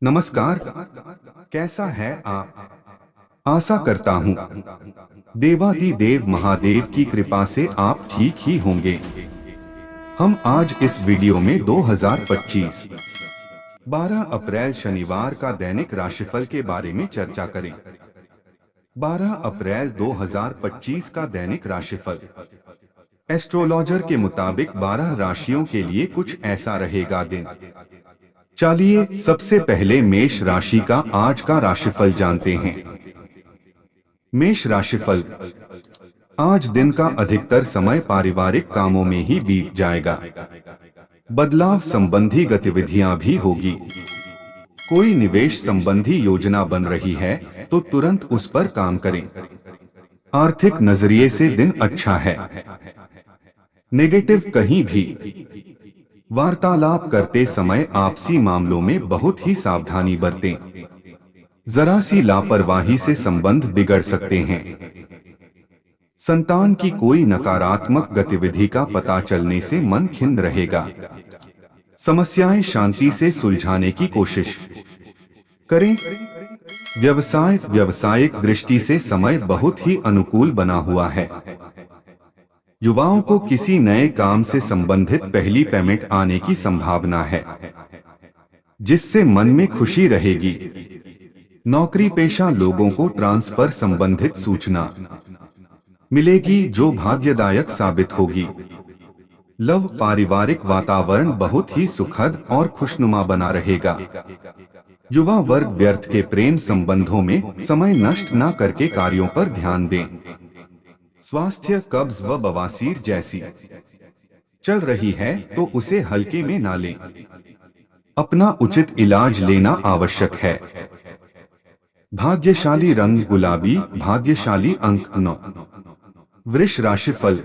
नमस्कार। कैसा है आप? आशा करता हूँ देवाधिदेव महादेव की कृपा से आप ठीक ही होंगे। हम आज इस वीडियो में 2025 12 अप्रैल शनिवार का दैनिक राशिफल के बारे में चर्चा करें। 12 अप्रैल 2025 का दैनिक राशिफल एस्ट्रोलॉजर के मुताबिक 12 राशियों के लिए कुछ ऐसा रहेगा दिन। चलिए सबसे पहले मेष राशि का आज का राशिफल जानते हैं। मेष राशिफल, आज दिन का अधिकतर समय पारिवारिक कामों में ही बीत जाएगा। बदलाव संबंधी गतिविधियां भी होगी। कोई निवेश संबंधी योजना बन रही है तो तुरंत उस पर काम करें। आर्थिक नजरिए से दिन अच्छा है। नेगेटिव कहीं भी वार्तालाप करते समय आपसी मामलों में बहुत ही सावधानी बरतें। जरा सी लापरवाही से संबंध बिगड़ सकते हैं। संतान की कोई नकारात्मक गतिविधि का पता चलने से मन खिन्न रहेगा। समस्याएं शांति से सुलझाने की कोशिश करें। व्यावसायिक दृष्टि से समय बहुत ही अनुकूल बना हुआ है। युवाओं को किसी नए काम से संबंधित पहली पेमेंट आने की संभावना है, जिससे मन में खुशी रहेगी। नौकरी पेशा लोगों को ट्रांसफर संबंधित सूचना मिलेगी जो भाग्यदायक साबित होगी। लव पारिवारिक वातावरण बहुत ही सुखद और खुशनुमा बना रहेगा। युवा वर्ग व्यर्थ के प्रेम संबंधों में समय नष्ट न करके कार्यों पर ध्यान दें। स्वास्थ्य कब्ज व बवासीर जैसी चल रही है तो उसे हल्के में ना लें। अपना उचित इलाज लेना आवश्यक है। भाग्यशाली रंग गुलाबी, भाग्यशाली अंक 9। वृष राशिफल,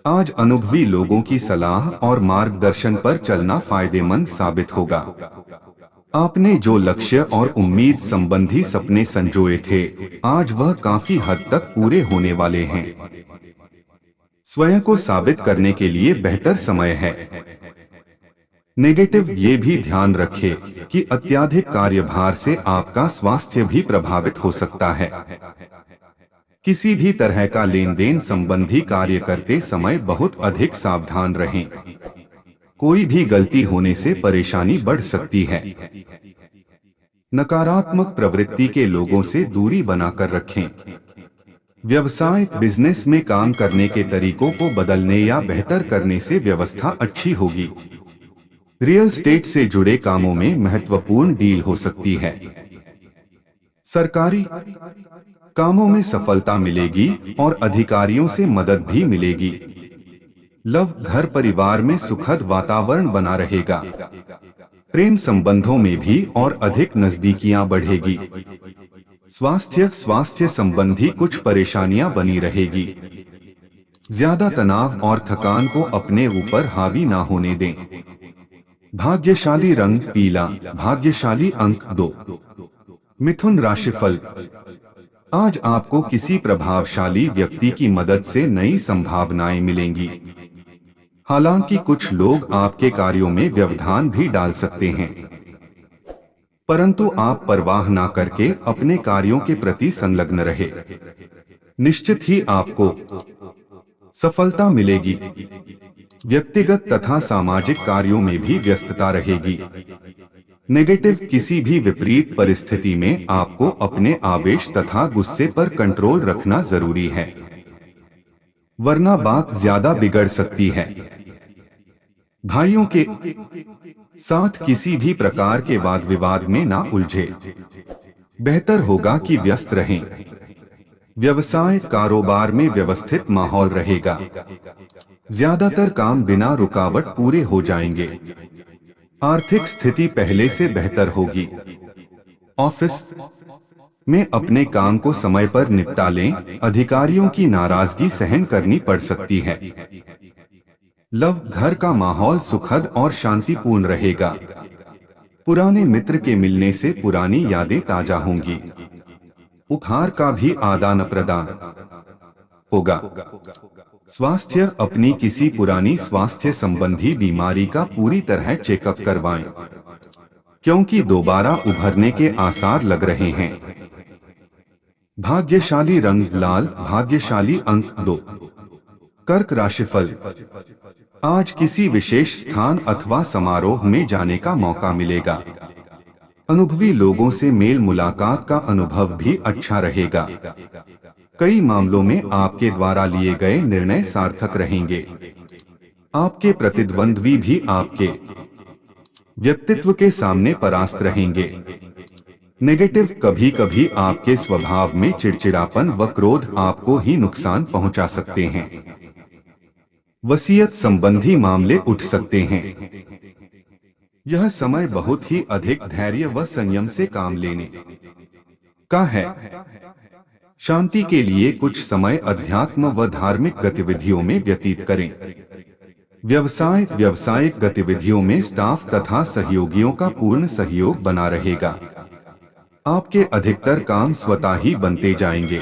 आज अनुभवी लोगों की सलाह और मार्गदर्शन पर चलना फायदेमंद साबित होगा। आपने जो लक्ष्य और उम्मीद संबंधी सपने संजोए थे, आज वह काफी हद तक पूरे होने वाले हैं। स्वयं को साबित करने के लिए बेहतर समय है। नेगेटिव ये भी ध्यान रखें कि अत्यधिक कार्यभार से आपका स्वास्थ्य भी प्रभावित हो सकता है। किसी भी तरह का लेन देन संबंधी कार्य करते समय बहुत अधिक सावधान रहें। कोई भी गलती होने से परेशानी बढ़ सकती है। नकारात्मक प्रवृत्ति के लोगों से दूरी बनाकर रखें। व्यवसाय बिजनेस में काम करने के तरीकों को बदलने या बेहतर करने से व्यवस्था अच्छी होगी। रियल एस्टेट से जुड़े कामों में महत्वपूर्ण डील हो सकती है। सरकारी कामों में सफलता मिलेगी और अधिकारियों से मदद भी मिलेगी। लव घर परिवार में सुखद वातावरण बना रहेगा। प्रेम संबंधों में भी और अधिक नजदीकियां बढ़ेगी। स्वास्थ्य संबंधी कुछ परेशानियां बनी रहेगी। ज्यादा तनाव और थकान को अपने ऊपर हावी ना होने दें। भाग्यशाली रंग पीला, भाग्यशाली अंक 2। मिथुन राशिफल, आज आपको किसी प्रभावशाली व्यक्ति की मदद से नई संभावनाएं मिलेंगी। हालांकि कुछ लोग आपके कार्यों में व्यवधान भी डाल सकते हैं, परंतु आप परवाह ना करके अपने कार्यों के प्रति संलग्न रहे। निश्चित ही आपको सफलता मिलेगी। व्यक्तिगत तथा सामाजिक कार्यों में भी व्यस्तता रहेगी। नेगेटिव किसी भी विपरीत परिस्थिति में आपको अपने आवेश तथा गुस्से पर कंट्रोल रखना जरूरी है, वरना बात ज्यादा बिगड़ सकती है। भाइयों के साथ किसी भी प्रकार के वाद विवाद में ना उलझे। बेहतर होगा कि व्यस्त रहें। व्यवसाय कारोबार में व्यवस्थित माहौल रहेगा। ज्यादातर काम बिना रुकावट पूरे हो जाएंगे। आर्थिक स्थिति पहले से बेहतर होगी। ऑफिस में अपने काम को समय पर निपटा लें। अधिकारियों की नाराजगी सहन करनी पड़ सकती है। लव घर का माहौल सुखद और शांतिपूर्ण रहेगा। पुराने मित्र के मिलने से पुरानी यादें ताजा होंगी। उपहार का भी आदान प्रदान होगा। स्वास्थ्य, अपनी किसी पुरानी स्वास्थ्य संबंधी बीमारी का पूरी तरह चेकअप करवाएं। क्योंकि दोबारा उभरने के आसार लग रहे हैं। भाग्यशाली रंग लाल, भाग्यशाली अंक 2। कर्क राशिफल। आज किसी विशेष स्थान अथवा समारोह में जाने का मौका मिलेगा। अनुभवी लोगों से मेल मुलाकात का अनुभव भी अच्छा रहेगा। कई मामलों में आपके द्वारा लिए गए निर्णय सार्थक रहेंगे। आपके प्रतिद्वंद्वी भी आपके व्यक्तित्व के सामने परास्त रहेंगे। नेगेटिव, कभी कभी आपके स्वभाव में चिड़चिड़ापन व क्रोध आपको ही नुकसान पहुंचा सकते हैं। वसीयत संबंधी मामले उठ सकते हैं। यह समय बहुत ही अधिक धैर्य व संयम से काम लेने का है। शांति के लिए कुछ समय अध्यात्म व धार्मिक गतिविधियों में व्यतीत करें। व्यावसायिक गतिविधियों में स्टाफ तथा सहयोगियों का पूर्ण सहयोग बना रहेगा। आपके अधिकतर काम स्वतः ही बनते जाएंगे।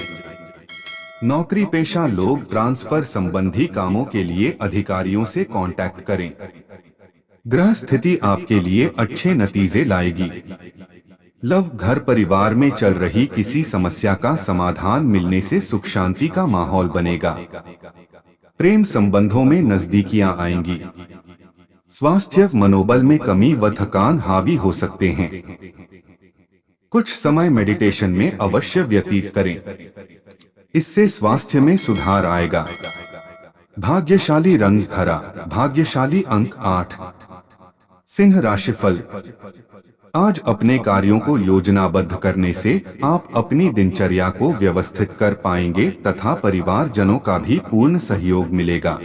नौकरी पेशा लोग ट्रांसफर संबंधी कामों के लिए अधिकारियों से कांटेक्ट करें। ग्रह स्थिति आपके लिए अच्छे नतीजे लाएगी। लव, घर परिवार में चल रही किसी समस्या का समाधान मिलने से सुख शांति का माहौल बनेगा। प्रेम संबंधों में नजदीकियां आएंगी। स्वास्थ्य, मनोबल में कमी व थकान हावी हो सकते हैं। कुछ समय मेडिटेशन में अवश्य व्यतीत करें, इससे स्वास्थ्य में सुधार आएगा। भाग्यशाली रंग हरा, भाग्यशाली अंक 8। सिंह राशिफल। आज अपने कार्यों को योजनाबद्ध करने से आप अपनी दिनचर्या को व्यवस्थित कर पाएंगे तथा परिवारजनों का भी पूर्ण सहयोग मिलेगा।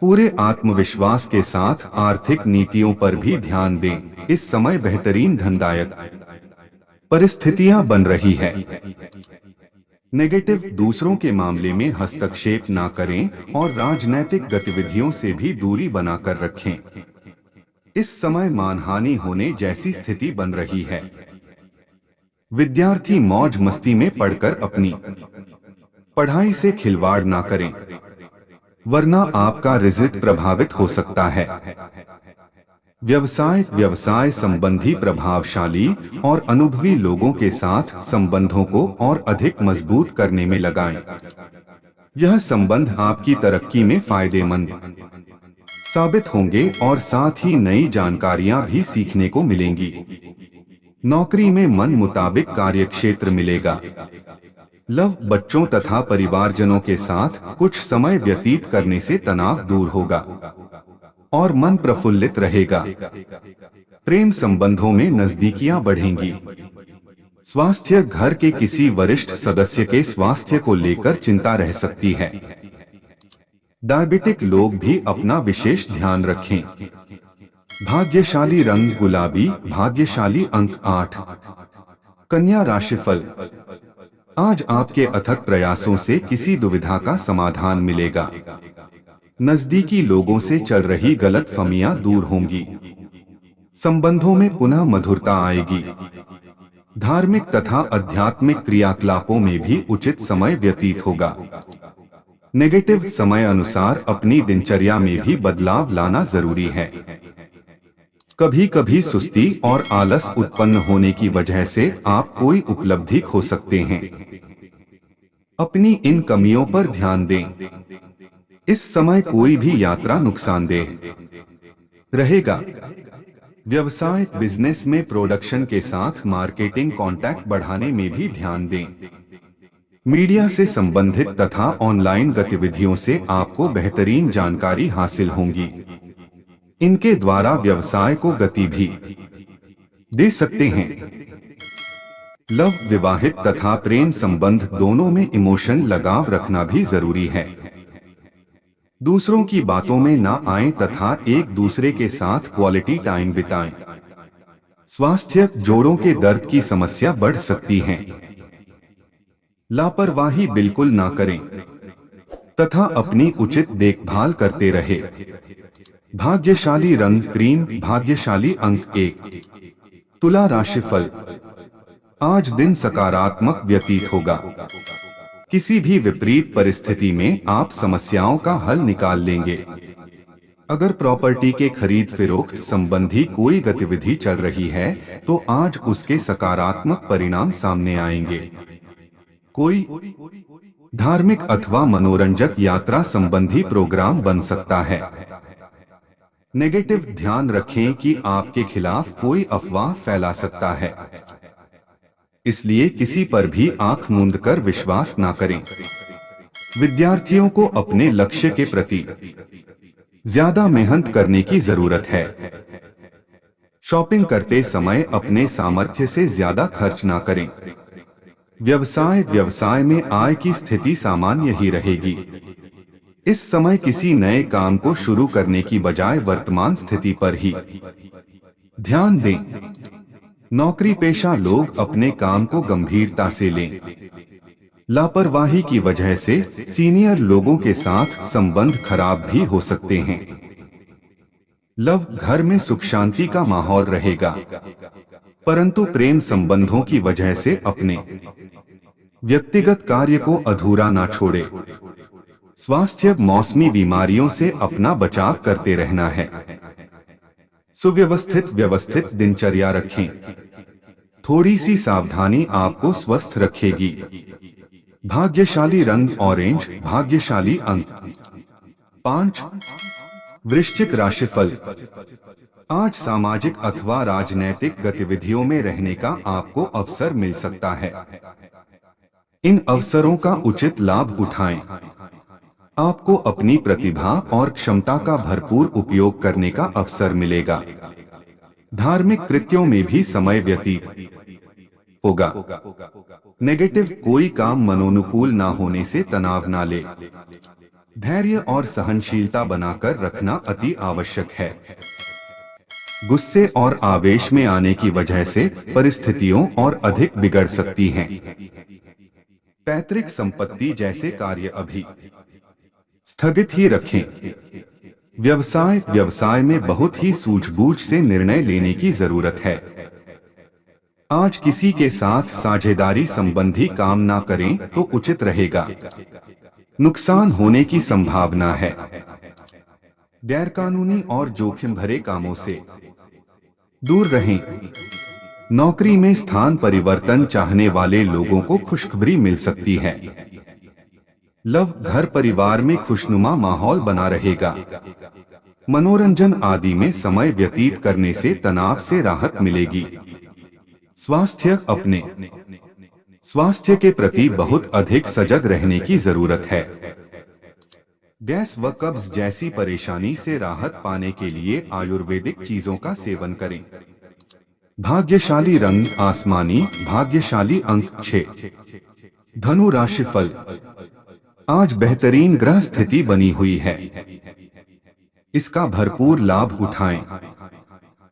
पूरे आत्मविश्वास के साथ आर्थिक नीतियों पर भी ध्यान दें। इस समय बेहतरीन धनदायक परिस्थितियां बन रही है। नेगेटिव, दूसरों के मामले में हस्तक्षेप ना करें और राजनैतिक गतिविधियों से भी दूरी बनाकर रखें। इस समय मानहानि होने जैसी स्थिति बन रही है। विद्यार्थी मौज मस्ती में पढ़कर अपनी पढ़ाई से खिलवाड़ ना करें, वरना आपका रिजल्ट प्रभावित हो सकता है। व्यवसाय संबंधी प्रभावशाली और अनुभवी लोगों के साथ संबंधों को और अधिक मजबूत करने में लगाएं। यह संबंध आपकी तरक्की में फायदेमंद साबित होंगे और साथ ही नई जानकारियां भी सीखने को मिलेंगी। नौकरी में मन मुताबिक कार्यक्षेत्र मिलेगा। लव, बच्चों तथा परिवारजनों के साथ कुछ समय व्यतीत करने से तनाव दूर होगा और मन प्रफुल्लित रहेगा। प्रेम संबंधों में नजदीकियां बढ़ेंगी। स्वास्थ्य, घर के किसी वरिष्ठ सदस्य के स्वास्थ्य को लेकर चिंता रह सकती है। डायबिटिक लोग भी अपना विशेष ध्यान रखें। भाग्यशाली रंग गुलाबी, भाग्यशाली अंक 8। कन्या राशिफल। आज आपके अथक प्रयासों से किसी दुविधा का समाधान मिलेगा। नजदीकी लोगों से चल रही गलतफहमियां दूर होंगी। संबंधों में पुनः मधुरता आएगी। धार्मिक तथा आध्यात्मिक क्रियाकलापों में भी उचित समय व्यतीत होगा। नेगेटिव, समय अनुसार अपनी दिनचर्या में भी बदलाव लाना जरूरी है। कभी कभी सुस्ती और आलस उत्पन्न होने की वजह से आप कोई उपलब्धि खो सकते हैं। अपनी इन कमियों पर ध्यान दें। इस समय कोई भी यात्रा नुकसानदेह रहेगा। व्यवसाय, बिजनेस में प्रोडक्शन के साथ मार्केटिंग कॉन्टैक्ट बढ़ाने में भी ध्यान दें। मीडिया से संबंधित तथा ऑनलाइन गतिविधियों से आपको बेहतरीन जानकारी हासिल होंगी। इनके द्वारा व्यवसाय को गति भी दे सकते हैं। लव, विवाहित तथा प्रेम संबंध दोनों में इमोशन लगाव रखना भी जरूरी है। दूसरों की बातों में ना आएं तथा एक दूसरे के साथ क्वालिटी टाइम बिताएं। स्वास्थ्य, जोड़ों के दर्द की समस्या बढ़ सकती है। लापरवाही बिल्कुल ना करें तथा अपनी उचित देखभाल करते रहे। भाग्यशाली रंग क्रीम, भाग्यशाली अंक 1। तुला राशिफल। आज दिन सकारात्मक व्यतीत होगा। किसी भी विपरीत परिस्थिति में आप समस्याओं का हल निकाल लेंगे। अगर प्रॉपर्टी के खरीद फरोख्त संबंधी कोई गतिविधि चल रही है तो आज उसके सकारात्मक परिणाम सामने आएंगे। कोई धार्मिक अथवा मनोरंजक यात्रा संबंधी प्रोग्राम बन सकता है। नेगेटिव, ध्यान रखें कि आपके खिलाफ कोई अफवाह फैला सकता है, इसलिए किसी पर भी आंख मूंद कर विश्वास न करें। विद्यार्थियों को अपने लक्ष्य के प्रति ज्यादा मेहनत करने की जरूरत है। शॉपिंग करते समय अपने सामर्थ्य से ज्यादा खर्च ना करें। व्यवसाय में आय की स्थिति सामान्य ही रहेगी। इस समय किसी नए काम को शुरू करने की बजाय वर्तमान स्थिति पर ही ध्यान दें। नौकरी पेशा लोग अपने काम को गंभीरता से लें। लापरवाही की वजह से सीनियर लोगों के साथ संबंध खराब भी हो सकते हैं। लव, घर में सुख शांति का माहौल रहेगा, परंतु प्रेम संबंधों की वजह से अपने व्यक्तिगत कार्य को अधूरा ना छोड़े। स्वास्थ्य, मौसमी बीमारियों से अपना बचाव करते रहना है। व्यवस्थित दिनचर्या रखें। थोड़ी सी सावधानी आपको स्वस्थ रखेगी। भाग्यशाली रंग ऑरेंज, भाग्यशाली अंक 5। वृश्चिक राशिफल। आज सामाजिक अथवा राजनैतिक गतिविधियों में रहने का आपको अवसर मिल सकता है। इन अवसरों का उचित लाभ उठाएं। आपको अपनी प्रतिभा और क्षमता का भरपूर उपयोग करने का अवसर मिलेगा। धार्मिक कृत्यों में भी समय व्यतीत होगा। नेगेटिव, कोई काम मनोनुकूल ना होने से तनाव ना ले। धैर्य और सहनशीलता बनाकर रखना अति आवश्यक है। गुस्से और आवेश में आने की वजह से परिस्थितियों और अधिक बिगड़ सकती हैं। पैतृक संपत्ति जैसे कार्य अभी स्थगित ही रखें। व्यवसाय में बहुत ही सूझबूझ से निर्णय लेने की जरूरत है। आज किसी के साथ साझेदारी संबंधी काम ना करें तो उचित रहेगा। नुकसान होने की संभावना है। गैरकानूनी और जोखिम भरे कामों से दूर रहें। नौकरी में स्थान परिवर्तन चाहने वाले लोगों को खुशखबरी मिल सकती है। लव, घर परिवार में खुशनुमा माहौल बना रहेगा। मनोरंजन आदि में समय व्यतीत करने से तनाव से राहत मिलेगी। स्वास्थ्य, अपने स्वास्थ्य के प्रति बहुत अधिक सजग रहने की जरूरत है। गैस व कब्ज जैसी परेशानी से राहत पाने के लिए आयुर्वेदिक चीजों का सेवन करें। भाग्यशाली रंग आसमानी, भाग्यशाली अंक 6। धनु राशिफल। आज बेहतरीन ग्रह स्थिति बनी हुई है, इसका भरपूर लाभ उठाएं।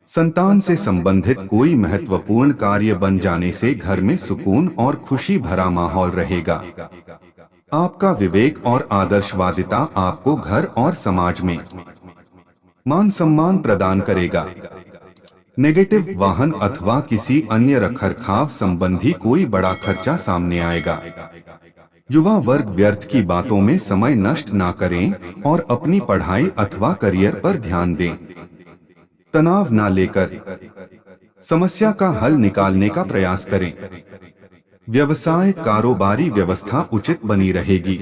संतान से संबंधित कोई महत्वपूर्ण कार्य बन जाने से घर में सुकून और खुशी भरा माहौल रहेगा। आपका विवेक और आदर्शवादिता आपको घर और समाज में मान सम्मान प्रदान करेगा। नेगेटिव, वाहन अथवा किसी अन्य रखरखाव संबंधी कोई बड़ा खर्चा सामने आएगा। युवा वर्ग व्यर्थ की बातों में समय नष्ट ना करें और अपनी पढ़ाई अथवा करियर पर ध्यान दें। तनाव ना लेकर समस्या का हल निकालने का प्रयास करें। व्यवसाय, कारोबारी व्यवस्था उचित बनी रहेगी।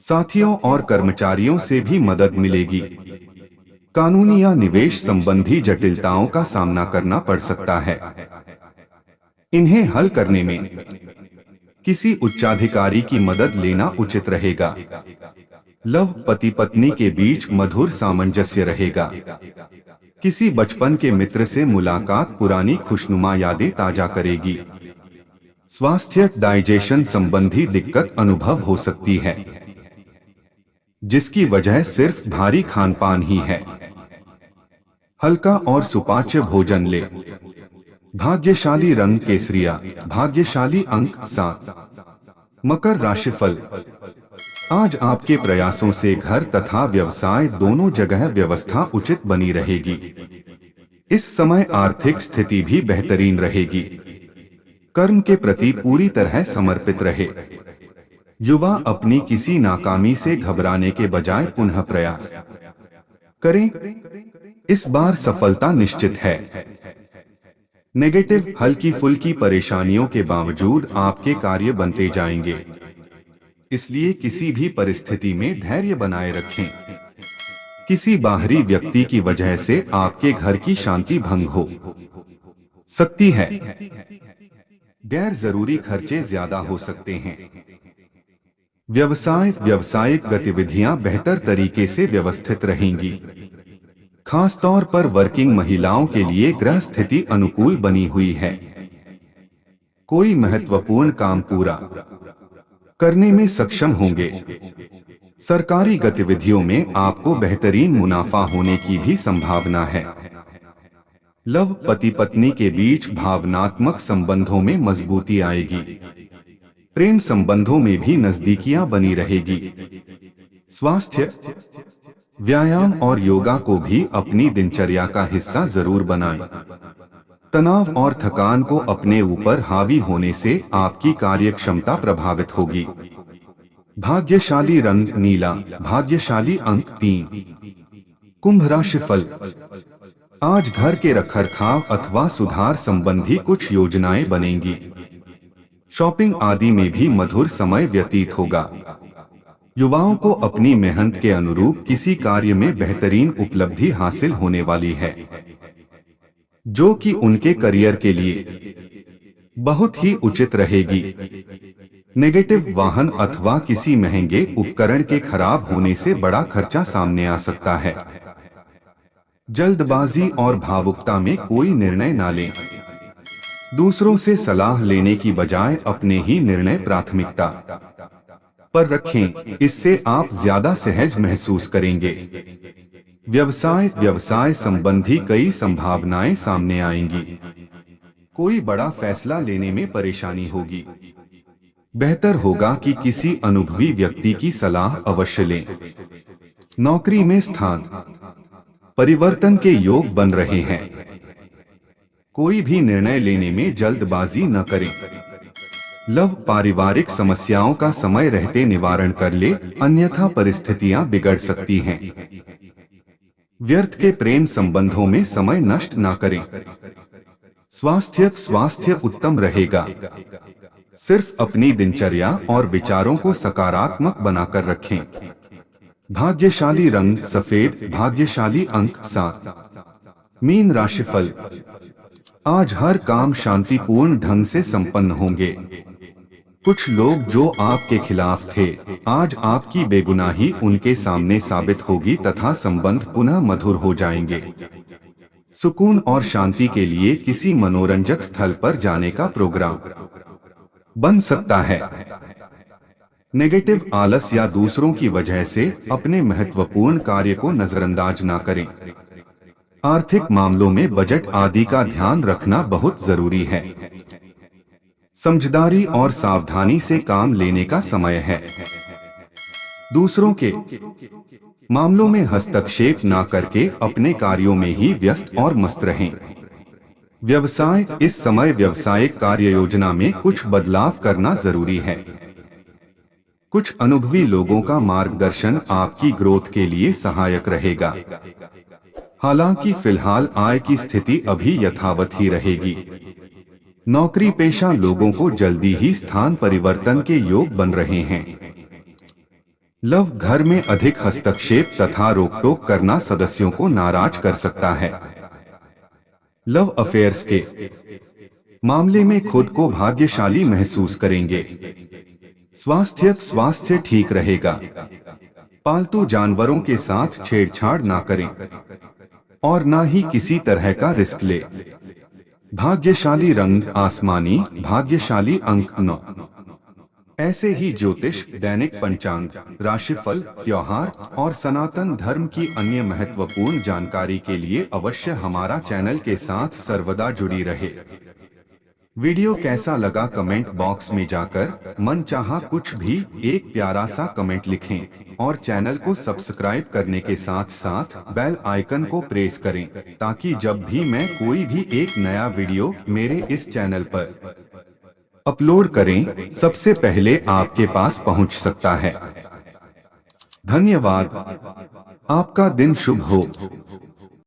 साथियों और कर्मचारियों से भी मदद मिलेगी। कानूनी या निवेश संबंधी जटिलताओं का सामना करना पड़ सकता है। इन्हें हल करने में किसी उच्चाधिकारी की मदद लेना उचित रहेगा। लव, पति पत्नी के बीच मधुर सामंजस्य रहेगा। किसी बचपन के मित्र से मुलाकात पुरानी खुशनुमा यादें ताजा करेगी। स्वास्थ्य, डाइजेशन संबंधी दिक्कत अनुभव हो सकती है, जिसकी वजह सिर्फ भारी खानपान ही है। हल्का और सुपाच्य भोजन ले। भाग्यशाली रंग केसरिया, भाग्यशाली अंक 7। मकर राशिफल। आज आपके प्रयासों से घर तथा व्यवसाय दोनों जगह व्यवस्था उचित बनी रहेगी। इस समय आर्थिक स्थिति भी बेहतरीन रहेगी। कर्म के प्रति पूरी तरह समर्पित रहे। युवा अपनी किसी नाकामी से घबराने के बजाय पुनः प्रयास करें, इस बार सफलता निश्चित है। नेगेटिव, हल्की फुल्की परेशानियों के बावजूद आपके कार्य बनते जाएंगे, इसलिए किसी भी परिस्थिति में धैर्य बनाए रखें। किसी बाहरी व्यक्ति की वजह से आपके घर की शांति भंग हो सकती है। गैर जरूरी खर्चे ज्यादा हो सकते हैं। व्यावसायिक गतिविधियां बेहतर तरीके से व्यवस्थित रहेंगी। खास तौर पर वर्किंग महिलाओं के लिए ग्रह स्थिति अनुकूल बनी हुई है। कोई महत्वपूर्ण काम पूरा करने में सक्षम होंगे। सरकारी गतिविधियों में आपको बेहतरीन मुनाफा होने की भी संभावना है। लव, पति पत्नी के बीच भावनात्मक संबंधों में मजबूती आएगी। प्रेम संबंधों में भी नजदीकियां बनी रहेगी। स्वास्थ्य, व्यायाम और योगा को भी अपनी दिनचर्या का हिस्सा जरूर बनाएं। तनाव और थकान को अपने ऊपर हावी होने से आपकी कार्यक्षमता प्रभावित होगी। भाग्यशाली रंग नीला, भाग्यशाली अंक 3। कुंभ राशिफल। आज घर के रखरखाव अथवा सुधार संबंधी कुछ योजनाएं बनेंगी। शॉपिंग आदि में भी मधुर समय व्यतीत होगा। युवाओं को अपनी मेहनत के अनुरूप किसी कार्य में बेहतरीन उपलब्धि हासिल होने वाली है, जो कि उनके करियर के लिए बहुत ही उचित रहेगी। नेगेटिव, वाहन अथवा किसी महंगे उपकरण के खराब होने से बड़ा खर्चा सामने आ सकता है। जल्दबाजी और भावुकता में कोई निर्णय ना लें। दूसरों से सलाह लेने की बजाय अपने ही निर्णय प्राथमिकता पर रखें, इससे आप ज्यादा सहज महसूस करेंगे। व्यवसाय संबंधी कई संभावनाएं सामने आएंगी। कोई बड़ा फैसला लेने में परेशानी होगी। बेहतर होगा कि किसी अनुभवी व्यक्ति की सलाह अवश्य लें। नौकरी में स्थान परिवर्तन के योग बन रहे हैं। कोई भी निर्णय लेने में जल्दबाजी न करें। लव, पारिवारिक समस्याओं का समय रहते निवारण कर ले, अन्यथा परिस्थितियां बिगड़ सकती हैं। व्यर्थ के प्रेम संबंधों में समय नष्ट न करें। स्वास्थ्य उत्तम रहेगा। सिर्फ अपनी दिनचर्या और विचारों को सकारात्मक बनाकर रखें। भाग्यशाली रंग सफेद, भाग्यशाली अंक 7। मीन राशिफल। आज हर काम शांतिपूर्ण ढंग से संपन्न होंगे। कुछ लोग जो आपके खिलाफ थे, आज आपकी बेगुनाही उनके सामने साबित होगी तथा संबंध पुनः मधुर हो जाएंगे। सुकून और शांति के लिए किसी मनोरंजक स्थल पर जाने का प्रोग्राम बन सकता है। नेगेटिव, आलस या दूसरों की वजह से अपने महत्वपूर्ण कार्य को नजरअंदाज ना करें। आर्थिक मामलों में बजट आदि का ध्यान रखना बहुत जरूरी है। समझदारी और सावधानी से काम लेने का समय है। दूसरों के मामलों में हस्तक्षेप ना करके अपने कार्यों में ही व्यस्त और मस्त रहें। व्यवसाय, इस समय व्यावसायिक कार्य योजना में कुछ बदलाव करना जरूरी है। कुछ अनुभवी लोगों का मार्गदर्शन आपकी ग्रोथ के लिए सहायक रहेगा। हालांकि फिलहाल आय की स्थिति अभी यथावत ही रहेगी। नौकरी पेशा लोगों को जल्दी ही स्थान परिवर्तन के योग बन रहे हैं। लव, घर में अधिक हस्तक्षेप तथा रोक-टोक करना सदस्यों को नाराज कर सकता है। लव अफेयर्स के मामले में खुद को भाग्यशाली महसूस करेंगे। स्वास्थ्य ठीक रहेगा। पालतू जानवरों के साथ छेड़छाड़ ना करें और ना ही किसी तरह का रिस्क ले। भाग्यशाली रंग आसमानी, भाग्यशाली अंक 9। ऐसे ही ज्योतिष, दैनिक पंचांग, राशिफल, त्योहार और सनातन धर्म की अन्य महत्वपूर्ण जानकारी के लिए अवश्य हमारा चैनल के साथ सर्वदा जुड़ी रहे। वीडियो कैसा लगा कमेंट बॉक्स में जाकर मनचाहा कुछ भी एक प्यारा सा कमेंट लिखें और चैनल को सब्सक्राइब करने के साथ साथ बेल आइकन को प्रेस करें ताकि जब भी मैं कोई भी एक नया वीडियो मेरे इस चैनल पर अपलोड करें सबसे पहले आपके पास पहुंच सकता है। धन्यवाद। आपका दिन शुभ हो।